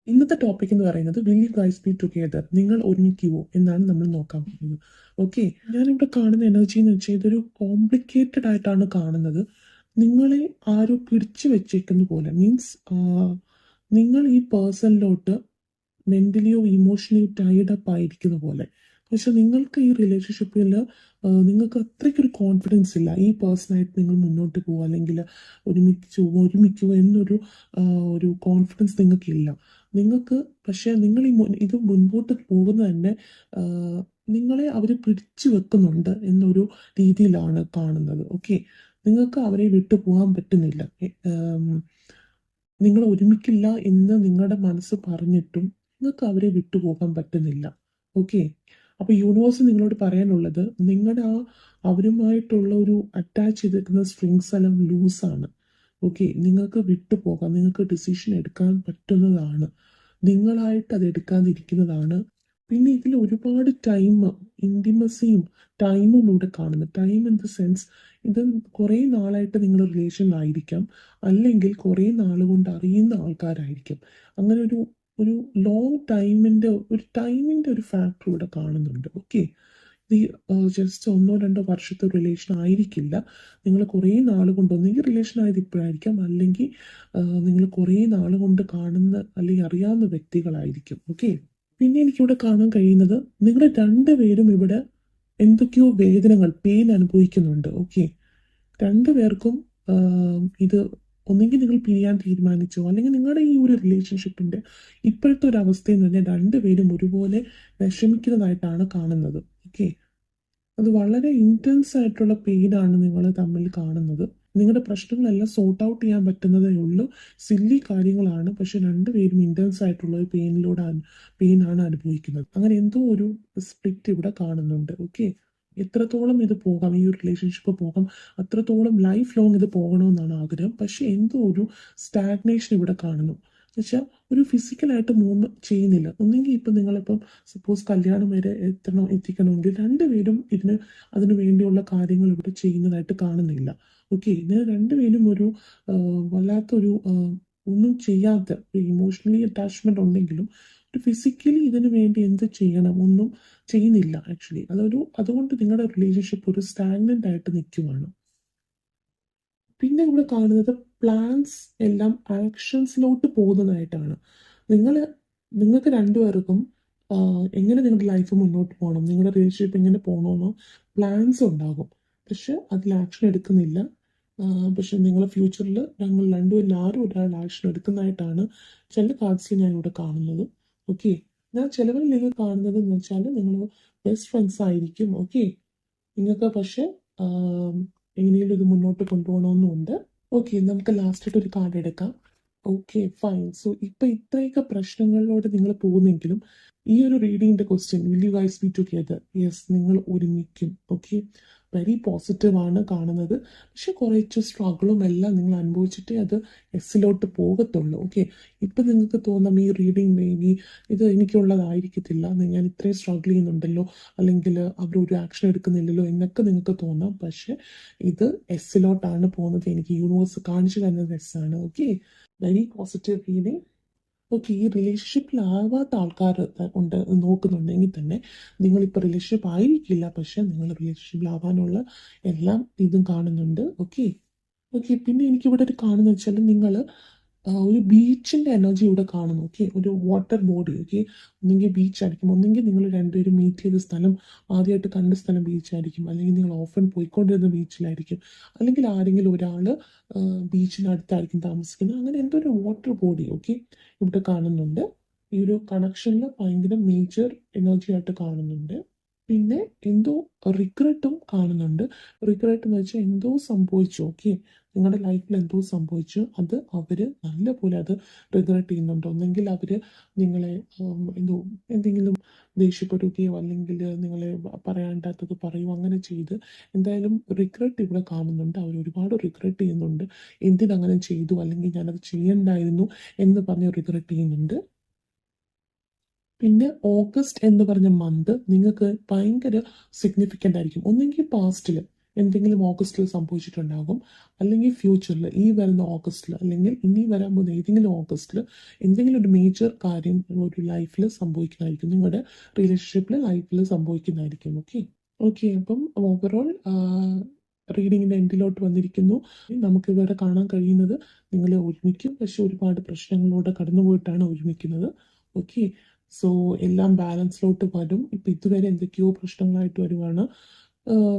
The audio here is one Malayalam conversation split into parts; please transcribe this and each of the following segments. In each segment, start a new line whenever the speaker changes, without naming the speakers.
ഇന്നത്തെ ടോപ്പിക് എന്ന് പറയുന്നത് will you guys be together, നിങ്ങൾ ഒരുമിക്കുവോ എന്നാണ് നമ്മൾ നോക്കാൻ പോകുന്നത്. ഓക്കെ, ഞാനിവിടെ കാണുന്ന എനർജി എന്ന് വെച്ചാൽ ഇതൊരു കോംപ്ലിക്കേറ്റഡ് ആയിട്ടാണ് കാണുന്നത്. നിങ്ങളെ ആരോ പിടിച്ചു വെച്ചേക്കുന്ന പോലെ, മീൻസ് നിങ്ങൾ ഈ പേഴ്സണിലോട്ട് മെന്റലിയോ ഇമോഷണലി ടൈഡ് അപ്പ് ആയിരിക്കുന്ന പോലെ. പക്ഷെ നിങ്ങൾക്ക് ഈ റിലേഷൻഷിപ്പിൽ നിങ്ങൾക്ക് അത്രയ്ക്കൊരു കോൺഫിഡൻസ് ഇല്ല ഈ പേഴ്സണായിട്ട് നിങ്ങൾ മുന്നോട്ട് പോകുക, അല്ലെങ്കിൽ ഒരുമിക്കുമോ എന്നൊരു ഒരു കോൺഫിഡൻസ് നിങ്ങൾക്കില്ല. നിങ്ങൾക്ക് പക്ഷെ നിങ്ങൾ ഇത് മുൻപോട്ട് പോകുന്നത് തന്നെ ആ, നിങ്ങളെ അവർ പിടിച്ചു വെക്കുന്നുണ്ട് എന്നൊരു രീതിയിലാണ് കാണുന്നത്. ഓക്കെ, നിങ്ങൾക്ക് അവരെ വിട്ടു പോകാൻ പറ്റുന്നില്ല. നിങ്ങൾ ഒരുമിക്കില്ല എന്ന് നിങ്ങളുടെ മനസ്സ് പറഞ്ഞിട്ടും നിങ്ങൾക്ക് അവരെ വിട്ടുപോകാൻ പറ്റുന്നില്ല. ഓക്കെ, അപ്പൊ യൂണിവേഴ്സ് നിങ്ങളോട് പറയാനുള്ളത് നിങ്ങളുടെ അവരുമായിട്ടുള്ള ഒരു അറ്റാച്ച് ചെയ്തിരിക്കുന്ന സ്ട്രിങ്സ് എല്ലാം ലൂസാണ്. ഓക്കെ, നിങ്ങൾക്ക് വിട്ടുപോകാം, നിങ്ങൾക്ക് ഡിസിഷൻ എടുക്കാൻ പറ്റുന്നതാണ്, നിങ്ങളായിട്ട് അത് എടുക്കാതിരിക്കുന്നതാണ്. പിന്നെ ഇതിൽ ഒരുപാട് ടൈം, ഇൻറ്റിമസിയും ടൈമും ഇവിടെ കാണുന്നു. ടൈം ഇൻ ദ സെൻസ്, ഇത് കുറേ നാളായിട്ട് നിങ്ങൾ റിലേഷനിലായിരിക്കാം, അല്ലെങ്കിൽ കുറേ നാളുകൊണ്ട് അറിയുന്ന ആൾക്കാരായിരിക്കും. അങ്ങനെ ഒരു ലോങ് ടൈമിന്റെ ഒരു ഫാക്ടർ ഇവിടെ കാണുന്നുണ്ട്. ഓക്കെ, ഈ ജസ്റ്റ് ഒന്നോ രണ്ടോ വർഷത്തെ റിലേഷൻ ആയിരിക്കില്ല. നിങ്ങൾ കുറേ നാൾ കൊണ്ട് ഒന്നെങ്കിൽ റിലേഷൻ ആയത് ഇപ്പോഴായിരിക്കാം, അല്ലെങ്കിൽ നിങ്ങൾ കുറേ നാൾ കൊണ്ട് കാണുന്ന അല്ലെങ്കിൽ അറിയാവുന്ന വ്യക്തികളായിരിക്കും. ഓക്കെ, പിന്നെ എനിക്കിവിടെ കാണാൻ കഴിയുന്നത് നിങ്ങൾ രണ്ടുപേരും ഇവിടെ എന്തൊക്കെയോ വേദനകൾ, പെയിൻ അനുഭവിക്കുന്നുണ്ട്. ഓക്കെ, രണ്ടുപേർക്കും ഇത് ഒന്നെങ്കിൽ നിങ്ങൾ പിരിയാൻ തീരുമാനിച്ചോ, അല്ലെങ്കിൽ നിങ്ങളുടെ ഈ ഒരു റിലേഷൻഷിപ്പിന്റെ ഇപ്പോഴത്തെ ഒരു അവസ്ഥയിൽ തന്നെ രണ്ടുപേരും ഒരുപോലെ വിഷമിക്കുന്നതായിട്ടാണ് കാണുന്നത്. ഓക്കെ, അത് വളരെ ഇന്റൻസ് ആയിട്ടുള്ള പെയിനാണ് നിങ്ങൾ തമ്മിൽ കാണുന്നത്. നിങ്ങളുടെ പ്രശ്നങ്ങളെല്ലാം സോർട്ട് ഔട്ട് ചെയ്യാൻ പറ്റുന്നതേ ഉള്ളൂ. സില്ലി കാര്യങ്ങളാണ്, പക്ഷെ രണ്ടുപേരും ഇന്റൻസ് ആയിട്ടുള്ള ഒരു പെയിനാണ് അനുഭവിക്കുന്നത്. അങ്ങനെ എന്തോ ഒരു സ്പ്ലിറ്റ് ഇവിടെ കാണുന്നുണ്ട്. ഓക്കെ, എത്രത്തോളം ഇത് പോകാം, ഈ ഒരു റിലേഷൻഷിപ്പ് പോകാം, അത്രത്തോളം ലൈഫ് ലോങ് ഇത് പോകണമെന്നാണ് ആഗ്രഹം. പക്ഷെ എന്തോ ഒരു സ്റ്റാഗ്നേഷൻ ഇവിടെ കാണുന്നു. എന്നുവെച്ചാൽ ഒരു ഫിസിക്കലായിട്ട് മൂവ് ചെയ്യുന്നില്ല. ഒന്നെങ്കിൽ ഇപ്പം നിങ്ങളിപ്പം സപ്പോസ് കല്യാണം വരെ എത്തിക്കണമെങ്കിൽ രണ്ടുപേരും അതിനു വേണ്ടിയുള്ള കാര്യങ്ങൾ ഇവിടെ ചെയ്യുന്നതായിട്ട് കാണുന്നില്ല. ഓക്കെ, ഇതിന് രണ്ടുപേരും വല്ലാത്തൊരു ഒന്നും ചെയ്യാത്ത ഇമോഷണലി അറ്റാച്ച്മെന്റ് ഉണ്ടെങ്കിലും ഒരു ഫിസിക്കലി ഇതിനു വേണ്ടി എന്ത് ചെയ്യണം ഒന്നും ചെയ്യുന്നില്ല ആക്ച്വലി. അതുകൊണ്ട് നിങ്ങളുടെ റിലേഷൻഷിപ്പ് ഒരു സ്റ്റാഗ്നന്റ് ആയിട്ട് നിൽക്കുവാണ്. പിന്നെ ഇവിടെ കാണുന്നത് പ്ലാൻസ് എല്ലാം ആക്ഷൻസിലോട്ട് പോകുന്നതായിട്ടാണ്. നിങ്ങൾ നിങ്ങൾക്ക് രണ്ടുപേർക്കും എങ്ങനെ നിങ്ങളുടെ ലൈഫ് മുന്നോട്ട് പോകണം, നിങ്ങളുടെ റിലേഷൻഷിപ്പ് എങ്ങനെ പോകണമെന്നോ പ്ലാൻസ് ഉണ്ടാകും, പക്ഷെ അതിൽ ആക്ഷൻ എടുക്കുന്നില്ല. പക്ഷെ നിങ്ങളുടെ ഫ്യൂച്ചറിൽ ഞങ്ങൾ രണ്ടുപേരും ആരും ഒരാൾ ആക്ഷൻ എടുക്കുന്നതായിട്ടാണ് ചില കാർഡ്സിൽ ഞാൻ ഇവിടെ കാണുന്നത്. ഓക്കെ, ഞാൻ ചിലവരിലേക്ക് കാണുന്നത് എന്ന് വെച്ചാൽ നിങ്ങൾ ബെസ്റ്റ് ഫ്രണ്ട്സ് ആയിരിക്കും. ഓക്കെ, നിങ്ങൾക്ക് പക്ഷെ എങ്ങനെയും ഇത് മുന്നോട്ട് കൊണ്ടുപോകണമെന്നുണ്ട്. ഓക്കെ, നമുക്ക് ലാസ്റ്റ് ആയിട്ട് ഒരു കാർഡ് എടുക്കാം. Okay, fine. സോ ഇപ്പൊ ഇത്രയൊക്കെ പ്രശ്നങ്ങളിലൂടെ നിങ്ങൾ പോകുന്നെങ്കിലും ഈ ഒരു റീഡിങ്ങിന്റെ question, will you guys be together, yes, നിങ്ങൾ ഒരുമിക്കും. ഓക്കെ, വെരി പോസിറ്റീവ് ആണ് കാണുന്നത്. പക്ഷെ കുറച്ച് സ്ട്രഗിളും എല്ലാം നിങ്ങൾ അനുഭവിച്ചിട്ടേ അത് എസ്സിലോട്ട് പോകത്തുള്ളൂ. ഓക്കെ, ഇപ്പൊ നിങ്ങൾക്ക് തോന്നാം ഈ റീഡിങ് മേ ബി ഇത് എനിക്കുള്ളതായിരിക്കത്തില്ല, ഞാൻ ഇത്രയും സ്ട്രഗിൾ ചെയ്യുന്നുണ്ടല്ലോ, അല്ലെങ്കിൽ അവരൊരു ആക്ഷൻ എടുക്കുന്നില്ലല്ലോ എന്നൊക്കെ നിങ്ങൾക്ക് തോന്നാം. പക്ഷെ ഇത് എസ്സിലോട്ടാണ് പോകുന്നത്. എനിക്ക് യൂണിവേഴ്സ് കാണിച്ചു തരുന്നത് എസ് ആണ്. Okay, very positive feeling. Okay, ഈ റിലേഷൻഷിപ്പിലാവാത്ത ആൾക്കാർ ഉണ്ട് നോക്കുന്നുണ്ടെങ്കിൽ തന്നെ നിങ്ങളിപ്പോൾ റിലേഷൻഷിപ്പ് ആയിരിക്കില്ല, പക്ഷെ നിങ്ങൾ റിലേഷൻഷിപ്പിലാവാനുള്ള എല്ലാം ഇതും കാണുന്നുണ്ട്. Okay, okay. പിന്നെ എനിക്കിവിടെ ഒരു കാണുന്ന വെച്ചാൽ നിങ്ങൾ ഒരു ബീച്ചിന്റെ എനർജി ഇവിടെ കാണുന്നു. ഓക്കെ, ഒരു വാട്ടർ ബോഡി. ഓക്കെ, ഒന്നെങ്കിൽ ബീച്ച് ആയിരിക്കും, ഒന്നെങ്കിൽ നിങ്ങൾ രണ്ടുപേരും മീറ്റ് ചെയ്ത സ്ഥലം, ആദ്യമായിട്ട് കണ്ട സ്ഥലം ബീച്ചായിരിക്കും, അല്ലെങ്കിൽ നിങ്ങൾ ഓഫൻ പോയിക്കൊണ്ടിരുന്ന ബീച്ചിലായിരിക്കും, അല്ലെങ്കിൽ ആരെങ്കിലും ഒരാൾ ബീച്ചിനടുത്തായിരിക്കും താമസിക്കുന്നത്. അങ്ങനെ എന്തോ ഒരു വാട്ടർ ബോഡി ഓക്കെ ഇവിടെ കാണുന്നുണ്ട്. ഈ ഒരു കണക്ഷനിൽ ഭയങ്കര മേജർ എനർജി ആയിട്ട് കാണുന്നുണ്ട്. പിന്നെ എന്തോ റിഗ്രറ്റും കാണുന്നുണ്ട്. റിഗ്രറ്റ് എന്ന് വെച്ചാൽ എന്തോ സംഭവിച്ചു. ഓക്കെ, നിങ്ങളുടെ ലൈഫിൽ എന്തോ സംഭവിച്ചു, അത് അവര് നല്ലപോലെ അത് റിഗ്രറ്റ് ചെയ്യുന്നുണ്ട്. ഒന്നെങ്കിൽ അവര് നിങ്ങളെ എന്തെങ്കിലും ദേഷ്യപ്പെടുകയോ, അല്ലെങ്കിൽ നിങ്ങളെ പറയാണ്ടാത്തത് പറയുകയോ അങ്ങനെ ചെയ്ത് എന്തായാലും റിഗ്രറ്റ് ഇവിടെ കാണുന്നുണ്ട്. അവർ ഒരുപാട് റിഗ്രറ്റ് ചെയ്യുന്നുണ്ട്. എന്തിനങ്ങനെ ചെയ്തു, അല്ലെങ്കിൽ ഞാനത് ചെയ്യണ്ടായിരുന്നു എന്ന് പറഞ്ഞ് റിഗ്രറ്റ് ചെയ്യുന്നുണ്ട്. പിന്നെ ഓഗസ്റ്റ് എന്ന് പറഞ്ഞ മന്ത് നിങ്ങൾക്ക് ഭയങ്കര സിഗ്നിഫിക്കൻ്റ് ആയിരിക്കും. ഒന്നെങ്കിൽ പാസ്റ്റിൽ എന്തെങ്കിലും ഓഗസ്റ്റിൽ സംഭവിച്ചിട്ടുണ്ടാകും, അല്ലെങ്കിൽ ഫ്യൂച്ചറിൽ ഈ വരുന്ന ഓഗസ്റ്റിൽ അല്ലെങ്കിൽ ഇനി വരാൻ പോകുന്ന ഏതെങ്കിലും ഓഗസ്റ്റിൽ എന്തെങ്കിലും ഒരു മേജർ കാര്യം ഒരു ലൈഫിൽ സംഭവിക്കുന്നതായിരിക്കും, നിങ്ങളുടെ റിലേഷൻഷിപ്പിൽ ലൈഫിൽ സംഭവിക്കുന്നതായിരിക്കും. ഓക്കെ ഓക്കെ അപ്പം ഓവറോൾ റീഡിങ്ങിൻ്റെ എൻഡിലോട്ട് വന്നിരിക്കുന്നു. നമുക്ക് ഇവിടെ കാണാൻ കഴിയുന്നത് നിങ്ങൾ ഒരുമിക്കും, പക്ഷെ ഒരുപാട് പ്രശ്നങ്ങളിലൂടെ കടന്നുപോയിട്ടാണ് ഒരുമിക്കുന്നത്. ഓക്കെ സോ എല്ലാം ബാലൻസിലോട്ട് വരും. ഇപ്പം ഇതുവരെ എന്തൊക്കെയോ പ്രശ്നങ്ങളായിട്ട് വരുവാണ്.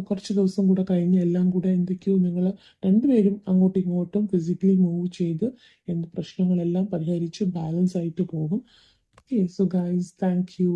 കുറച്ച് ദിവസം കൂടെ കഴിഞ്ഞ് എല്ലാം കൂടെ എന്തൊക്കെയോ നിങ്ങൾ രണ്ടുപേരും അങ്ങോട്ടും ഇങ്ങോട്ടും ഫിസിക്കലി മൂവ് ചെയ്ത് എന്ത് പ്രശ്നങ്ങളെല്ലാം പരിഹരിച്ച് ബാലൻസ് ആയിട്ട് പോകും. Okay so guys thank you.